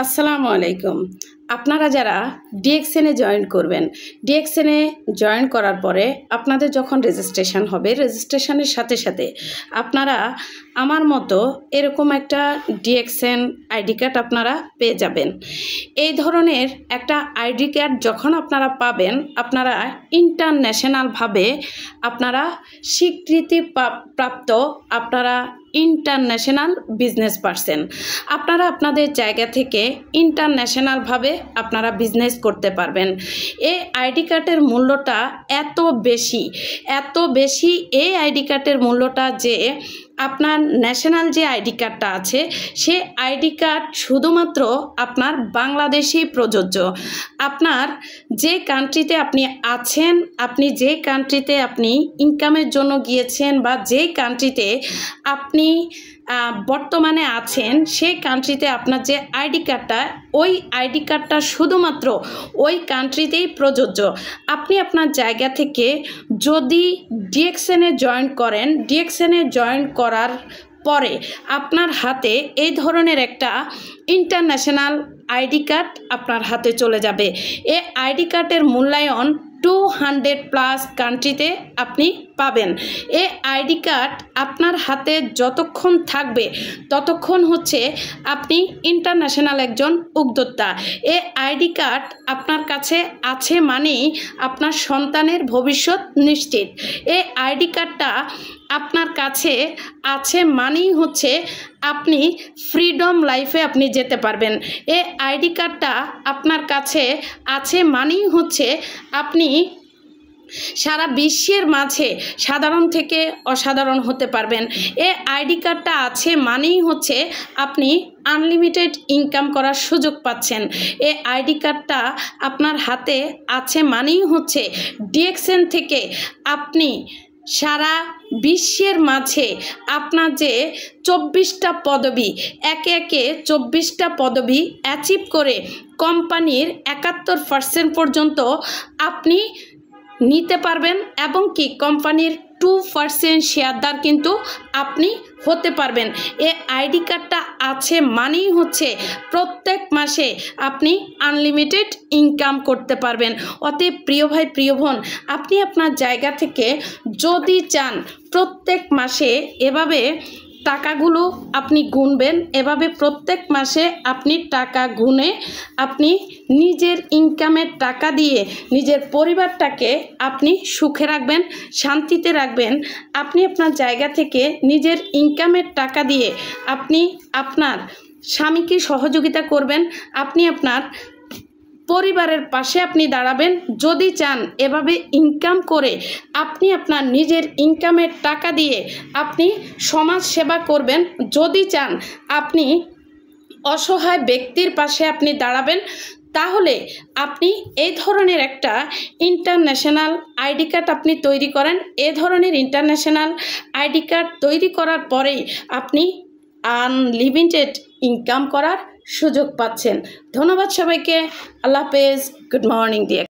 আসসালামু আলাইকুম। আপনারা যারা ডিএক্সএনে জয়েন করবেন, ডিএক্সএনে জয়েন করার পরে আপনাদের যখন রেজিস্ট্রেশন হবে, রেজিস্ট্রেশনের সাথে সাথে আপনারা আমার মতো এরকম একটা ডিএক্সএন আইডি কার্ড আপনারা পেয়ে যাবেন। এই ধরনের একটা আইডি কার্ড যখন আপনারা পাবেন, আপনারা ইন্টারন্যাশনালভাবে আপনারা স্বীকৃতি প্রাপ্ত আপনারা ইন্টারন্যাশনাল বিজনেস পারসন। আপনারা আপনাদের জায়গা থেকে ইন্টারন্যাশনালভাবে আপনারা বিজনেস করতে পারবেন। এই আইডি কার্ডের মূল্যটা এত বেশি এই আইডি কার্ডের মূল্যটা যে আপনার ন্যাশনাল যে আইডি কার্ডটা আছে সে আইডি কার্ড শুধুমাত্র আপনার বাংলাদেশেই প্রযোজ্য। আপনার যে কান্ট্রিতে আপনি আছেন, আপনি যে কান্ট্রিতে আপনি ইনকামের জন্য গিয়েছেন বা যে কান্ট্রিতে আপনি বর্তমানে আছেন সেই কান্ট্রিতে আপনার যে আইডি কার্ডটা, ওই আইডি কার্ডটা শুধুমাত্র ওই কান্ট্রিতেই প্রযোজ্য। আপনি আপনার জায়গা থেকে যদি ডিএক্সএনে জয়েন করেন, ডিএক্সএনে জয়েন করার পরে আপনার হাতে এই ধরনের একটা ইন্টারন্যাশনাল আইডি কার্ড আপনার হাতে চলে যাবে। এই আইডি কার্ডের মূল্যায়ন 200+ কান্ট্রিতে আপনি পাবেন। এই আইডি কার্ড আপনার হাতে যতক্ষণ থাকবে ততক্ষণ হচ্ছে আপনি ইন্টারন্যাশনাল একজন উদ্যোক্তা। এই আইডি কার্ড আপনার কাছে আছে মানেই আপনার সন্তানের ভবিষ্যৎ নিশ্চিত। এই আইডি কার্ডটা আপনার কাছে আছে মানেই হচ্ছে আপনি ফ্রিডম লাইফে আপনি যেতে পারবেন। এই আইডি কার্ডটা আপনার কাছে আছে মানেই হচ্ছে আপনি সারা বিশ্বের মাঝে সাধারণ থেকে অসাধারণ হতে পারবেন। এই আইডি কার্ডটা আছে মানেই হচ্ছে আপনি আনলিমিটেড ইনকাম করার সুযোগ পাচ্ছেন। এই আইডি কার্ডটা আপনার হাতে আছে মানেই হচ্ছে ডিএক্সএন থেকে আপনি সারা বিশ্বের মাঝে আপনার যে 24টা পদবি, একে একে 24টা পদবি অ্যাচিভ করে কোম্পানির 71% পর্যন্ত আপনি নিতে পারবেন এবং কি কোম্পানির 2% শেয়ারদার কিন্তু আপনি হতে পারবেন। এই আইডি কার্ডটা আছে মানেই হচ্ছে প্রত্যেক মাসে আপনি আনলিমিটেড ইনকাম করতে পারবেন। অতএব প্রিয় ভাই প্রিয় বোন, আপনি আপনার জায়গা থেকে যদি চান প্রত্যেক মাসে এভাবে টাকাগুলো আপনি গুনবেন, এভাবে প্রত্যেক মাসে আপনি টাকা গুনে আপনি নিজের ইনকামের টাকা দিয়ে নিজের পরিবারটাকে আপনি সুখে রাখবেন, শান্তিতে রাখবেন। আপনি আপনার জায়গা থেকে নিজের ইনকামের টাকা দিয়ে আপনি আপনার স্বামীকে সহযোগিতা করবেন, আপনি আপনার পরিবারের পাশে আপনি দাঁড়াবেন। যদি চান এভাবে ইনকাম করে আপনি আপনার নিজের ইনকামের টাকা দিয়ে আপনি সমাজ সেবা করবেন, যদি চান আপনি অসহায় ব্যক্তির পাশে আপনি দাঁড়াবেন, তাহলে আপনি এই ধরনের একটা ইন্টারন্যাশনাল আইডি কার্ড আপনি তৈরি করেন। এ ধরনের ইন্টারন্যাশনাল আইডি কার্ড তৈরি করার পরেই আপনি আনলিমিটেড ইনকাম করার সুযোগ পাচ্ছেন। ধন্যবাদ সবাইকে। আল্লাহ হাফেজ। Good morning deer.